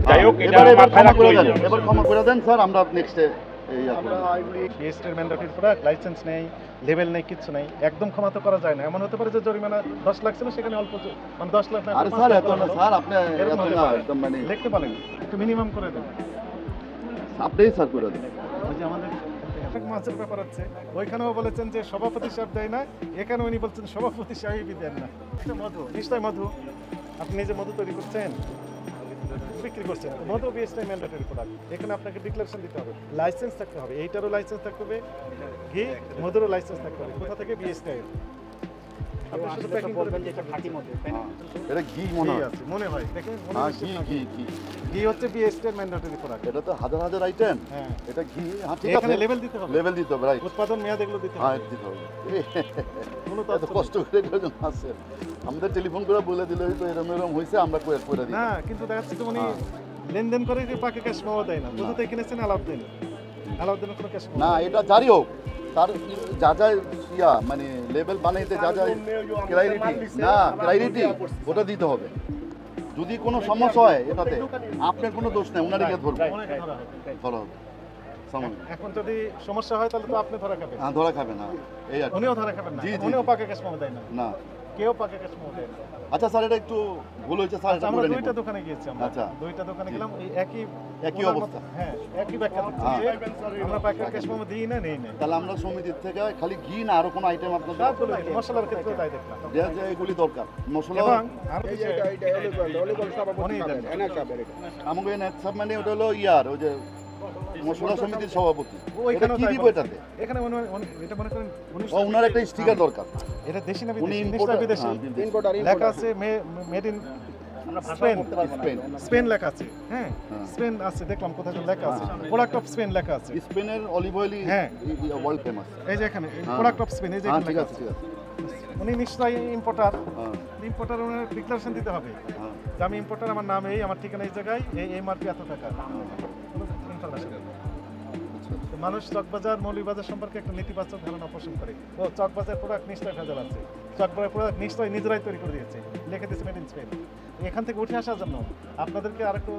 যাই হোক, এটা মাথায় রাখতে হবে। এবার ক্ষমা করে দেন স্যার, আমরা নেক্সটে বিএসটির ম্যান্ডেটরি প্রোডাক্ট, লাইসেন্স নেই, লেভেল নেই, কিচ্ছু নেই, একদম ক্ষমা তো করা যায় না। এমন হতে পারে যে জরিমানা 10 লাখ ছিল, সেখানে অল্প মানে 10 লাখ না, আরে স্যার এত না স্যার, আপনি এরকম এত হতে না পারে। একদম মানে লিখতে পারেন, একটু মিনিমাম করে দেন। আপনিই স্যার করে দেন। ওই যে আমাদের এক মাসের ব্যাপার আছে, ওইখানেও বলেছেন যে সভাপতি সাহেব দেয় না, এখানে উনি বলছেন সভাপতি সাহেবই দেন না। এটা মধু, নিশ্চয় মধু, আপনি নিজে মধু তৈরি করছেন, বিক্রি করছেন। মধু বিএসটি ম্যান্ডেটরি প্রোডাক্ট, এখানে আপনাকে ডিক্লারেশন দিতে হবে, লাইসেন্স থাকতে হবে, এইটারও লাইসেন্স থাকতে হবে, ঘি মধুরও লাইসেন্স থাকতে হবে। কোথা থেকে? বিএসটি। আপনি শুধু প্যাকিং করবেন যে এটা খাঁটি মধু, তাই না? এটা ঘি মনে হয়, মনে হয়, দেখেন হ্যাঁ ঘি ঘি ঘি ঘি হচ্ছে বিএসটি ম্যান্ডেটরি প্রোডাক্ট। এটা তো হাজার হাজার আইটেম, হ্যাঁ এটা ঘি, হ্যাঁ ঠিক এখানে আছে, লেভেল দিতে হবে, লেভেল দিতে হবে, রাইট, উৎপাদন মেয়াদ এগুলো দিতে হ্যাঁ হবে। দিতে হবে। কোনো এত কষ্ট করে এটার জন্য আসেন, আমাদের টেলিফোন করে বলে দিলে তো এরকম এরকম হয়েছে, আমরা করে দিই না, কিন্তু দেখা যাচ্ছে যে উনি লেনদেন করে যে পাকে ক্যাশ পাওয়া দেয় না। কোথা থেকে কিনেছেন? আলাউদ্দিন, আলাউদ্দিনের কোনো ক্যাশ না, এটা জারি হোক, তার যা যা ইয়া মানে লেভেল বানাইতে যা যা ক্রাইটেরিয়া, না ক্রাইটেরিয়া ওটা দিতে হবে। যদি কোনো সমস্যা হয় এটাতে আপনার কোনো দোষ নেই, ওনারে গিয়ে ধরবো, ধরা হবে। এখন যদি সমস্যা হয় তাহলে তো আপনি ধরা খাবেন। হ্যাঁ ধরা খাবে না, এই আর কি। উনিও ধরা খাবেন না, জি, জি, উনিও জি। পাকে ক্যাশ পাওয়া দেয় না, না, কেউ পাকে ক্যাশ পাওয়া দেয় না। আচ্ছা স্যার এটা একটু ভুল হয়েছে স্যার, এটা আমরা করে দুইটা নিব। দোকানে গিয়েছি, আমরা আচ্ছা। দুইটা দোকানে গেলাম, এই একই একই ওনার অবস্থা। মতো- হ্যাঁ একই ব্যাখ্যা দিচ্ছে হ্যাঁ। যে আমরা পাকে ক্যাশ পাওয়া দিই না, নেই না। তাহলে আমরা সমিতির থেকে খালি ঘি না আরো কোনো আইটেম আপনাদের সবগুলো মশলার ক্ষেত্রে তাই দেখলাম। যে যে এগুলি দরকার মশলা এবং আরো কিছু আমাকে সব মানে ওটা হলো ইয়ার ওই যে মশলা সমিতির সভাপতি, এটা ওইখানেও কি তাই দিব বলেছে। এটাতে? এখানে এটা মনে করেন ও ওনার একটা স্টিকার দরকার, এটা দেশি না উনি বিদেশি? ইম্পোর্টার, নিশ্চয়ই বিদেশি। লেখা আছে made in Spain, Spain, Spain লেখা আছে। হ্যাঁ হ্যাঁ। স্পেন আছে, দেখলাম কোথায় যেন লেখা আছে, প্রোডাক্ট অফ স্পেন লেখা আছে। স্পেনের অলিভ অয়েলই হ্যাঁ। World famous. এই যে এখানে হ্যাঁ। প্রোডাক্ট অফ স্পেন, এই যে হ্যাঁ এখানে ঠিক লেখা আছে আছে। ঠিক আছে, উনি নিশ্চয়ই ইম্পোর্টার, হ্যাঁ ইম্পোর্টার ওনার ডিক্লারেশন দিতে হবে হ্যাঁ যে আমি ইম্পোর্টার, আমার নাম এই, আমার ঠিকানা এই জায়গায়, এই এমআরপি এত টাকা, কোনো ইনফরমেশন। তো মানুষ চকবাজার মৌলভীবাজার সম্পর্কে একটা নেতিবাচক ধারণা পোষণ করে, ও চকবাজার প্রোডাক্ট নিশ্চয়ই ভেজাল আছে, চকবাজার প্রোডাক্ট নিশ্চয়ই নিজেরাই তৈরি করে দিয়েছে, লিখে দিয়েছে মেড ইন স্পেন। এখান থেকে উঠে আসার জন্য আপনাদেরকে আরেকটু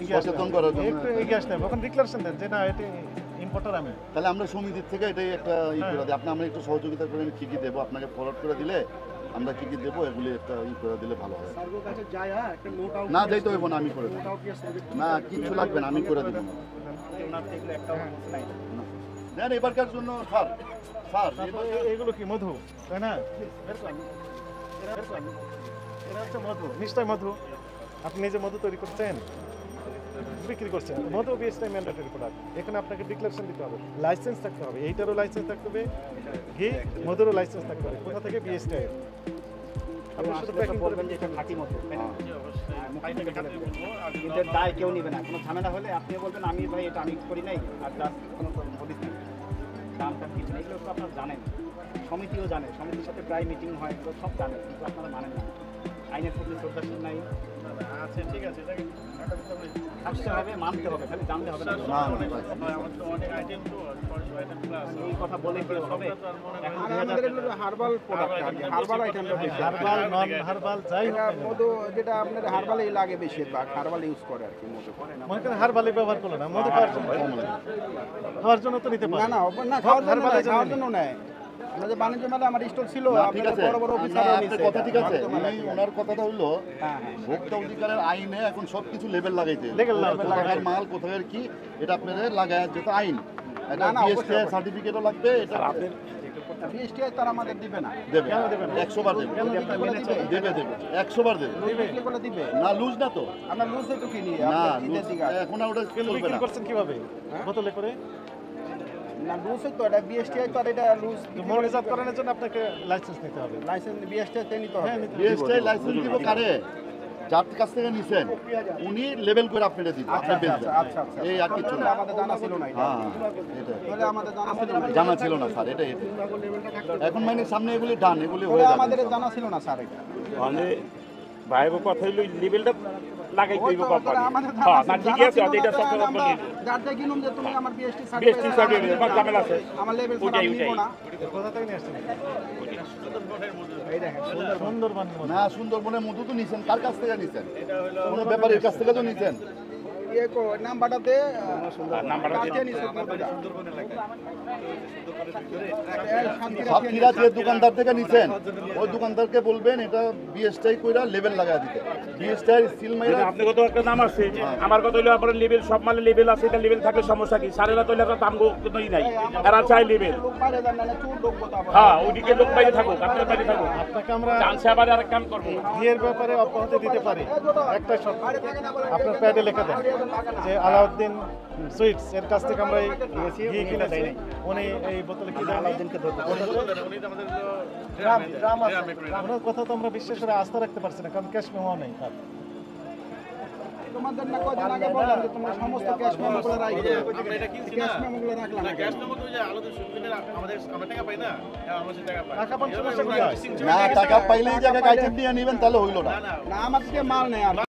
এগিয়ে আসতে সচেতন হবে। করার জন্য একটু এগিয়ে আসতে হবে, ওখানে ডিক্লারেশন দেন যে না এটি ইম্পোর্টার আমি। তাহলে আমরা সমিতির থেকে এটাই একটা করে দিই, আপনি আমরা একটু সহযোগিতা করেন, কী কী দেবো আপনাকে ফরওয়ার্ড করে দিলে আমরা কী কী দেবো এগুলি একটা করে দিলে ভালো হয়। না যাইতে হইব না, আমি করে দেবো, না কিচ্ছু লাগবে না, আমি করে দেবো। দেন এবারকার জন্য স্যার, স্যার এগুলো কি মধু, তাই না? এটা হচ্ছে মধু, নিশ্চয় মধু, আপনি নিজে মধু তৈরি করছেন, বিক্রি করছেন। মধু বিএসটি ম্যান্ডেটরি প্রোডাক্ট, এখানে আপনাকে ডিক্লারেশন দিতে হবে, লাইসেন্স থাকতে হবে, এইটারও লাইসেন্স থাকতে হবে, ঘি মধুরও লাইসেন্স থাকতে হবে। কোথা থেকে? বিএসটি। আপনি শুধু প্যাকিং করবেন যে এটা খাঁটি মধু, তাই না? কিন্তু দায় কেউ নেবে না, কোনো ঝামেলা হলে আপনি বলবেন আমি ভাই এটা আমি করি নাই, আর জাস্ট কোনো বলিস নাই, দাম টাম কিছু নেই, এগুলো তো আপনারা জানেন, সমিতিও জানে, সমিতির সাথে প্রায় মিটিং হয়, এগুলো সব জানে, কিন্তু আপনারা মানেন না। আইনের প্রতি শ্রদ্ধাশীল নাই। আচ্ছা ঠিক আছে, এটাকে থাকতে হবে, মানতে হবে, খালি জানলে হবে না। এই কথা বলে কি হবে? এখন 2000 হার্বাল প্রোডাক্ট আর কি, হার্বাল আইটেমটা বেশি, হার্বাল নন হার্বাল যাই হোক এটা না কেন। মধু যেটা আপনার হার্বালই লাগে বেশিরভাগ, হার্বাল ইউজ করে আর কি মধু। মনে করেন হার্বালি ব্যবহার করলো না, মধু খাওয়ার জন্য, খাওয়ার জন্য তো নিতে না পারে না না, খাওয়ার জন্য হার্বালের নেয়, খাওয়ার জন্য জন্য নেয়। আমাদের বাণিজ্য মেলা আমার স্টল ছিল, না, ঠিক আপনাদের আছে, বড় বড় না, অফিসাররা আপনার নিছে কথা ঠিক আছে, বাণিজ্য মেলায়। ওনার কথাটা হলো হ্যাঁ হ্যাঁ ভোক্তা অধিকারের আইনে এখন সব কিছু লেবেল লাগাইতে, লেবেল কোথাকার মাল কোথাকার কি এটা আপনাদের লাগায়, যেটা আইন, এটা না, বিএসটি অবশ্যই। সার্টিফিকেটও লাগবে, এটা বিএসটিআই তারা আমাদের দিবে না, দেবে, কেন দেবে না? 100 বার দেবে, দেবে দেবে 100 বার দেবে, বিক্রি করে দিবে। না লুজ না তো, আমরা লুজ একটু কিনি, না আপনার লুজ ঈদের দিকে আসে। এখন আর ওটা কিন্তু চলবে বিক্রি না। করছেন কিভাবে? বোতলে করে? না লুজই তো, এটা বিএসটিআই তো, আর এটা লুজ মৌলজাতকরণের জন্য আপনাকে লাইসেন্স নিতে হবে। লাইসেন্স বিএসটিআই তে নিতে হবে। হ্যাঁ, নিতে হবে। বিএসটি লাইসেন্স দিব কারে? যার কাছ থেকে নিছেন উনি লেবেল করে আপনারা দিবেন, আপনি বেচবেন, আচ্ছা আচ্ছা, এই আর কিছু তাহলে না। আমাদের জানা ছিল না এটা, হ্যাঁ এটা তাহলে আমাদের জানা ছিল না, জানা ছিল না স্যার, এটা এখন মানে সামনে এগুলি ডান, এগুলি হয়ে তাহলে যাবে। আমাদের জানা ছিল না স্যার এটা। মানে ভাইগো কথা হইলো লেভেলটা লাগাইতে হইব কোম্পানি হ্যাঁ না ঠিক আছে এটা সব কোম্পানি যারটা কিনুম যে তুমি আমার বিএসটি বিএসটি সার্টিফিকেট বা ঝামেলা আছে আমার লেভেল ছাড়া ওটাই আমি নিব না। কোথা থেকে নিয়ে আসছেন? সুন্দরবন মধু। না সুন্দরবনের মধু তো নিছেন, কার কাছ থেকে নিছেন? কোনো ব্যাপারীর কাছ থেকে তো নিছেন। ইয়ে কো নাম্বারটাতে নাম্বারটা কাকে নিছো মধুটা? সাতক্ষীরা যে দোকানদার থেকে নিছেন ওই দোকানদারকে বলবেন এটা বিএসটাই কইরা লেভেল লাগায় দিতে। বিএসটাই সিল মাইরা আপনি কত একটা নাম আছে আমার কথা হইলো আপনার লেভেল সব মালে লেভেল আছে এটা লেভেল থাকলে সমস্যা কি সারেরা তো একটা দাম কোনোই নাই এরা চাই লেভেল লোক বাইরে যান না চোর লোক কথা বলে। হ্যাঁ ওইদিকে লোক বাইরে থাকুক আপনার বাইরে থাকুক আপনাকে আমরা চান্সে আবার আরেক কাম করবো ঘিয়ের ব্যাপারে অব্যাহতি দিতে পারি। একটা শর্ত, আপনার প্যাডে লেখা দেন যে আলাউদ্দিন সুইটস এর কাছ থেকে আমরা এই ঘি কিনেছি। উনি এই বোতলে কি আলাউদ্দিনকে ধরতে ওনার কথা তো আমরা বিশ্বাস করে আস্থা রাখতে পারছি না, কারণ ক্যাশ মেমো নেই তার। তোমাদের না কয়দিন আগে বললাম যে তোমরা সমস্ত ক্যাশ মেমোগুলো রাখবে। আমরা এটা কিনছি ক্যাশ না মেমোগুলো রাখলাম না ক্যাশ মেমো তো যে আলাদা সুবিধা আমাদের আমরা টাকা পাই না আমরা সে টাকা পাই টাকা পান সমস্যা কোথায়? না টাকা পাইলেই জায়গায় আইটেম নিয়ে নেবেন তাহলে হইলো না। না আমার থেকে মাল নেই আর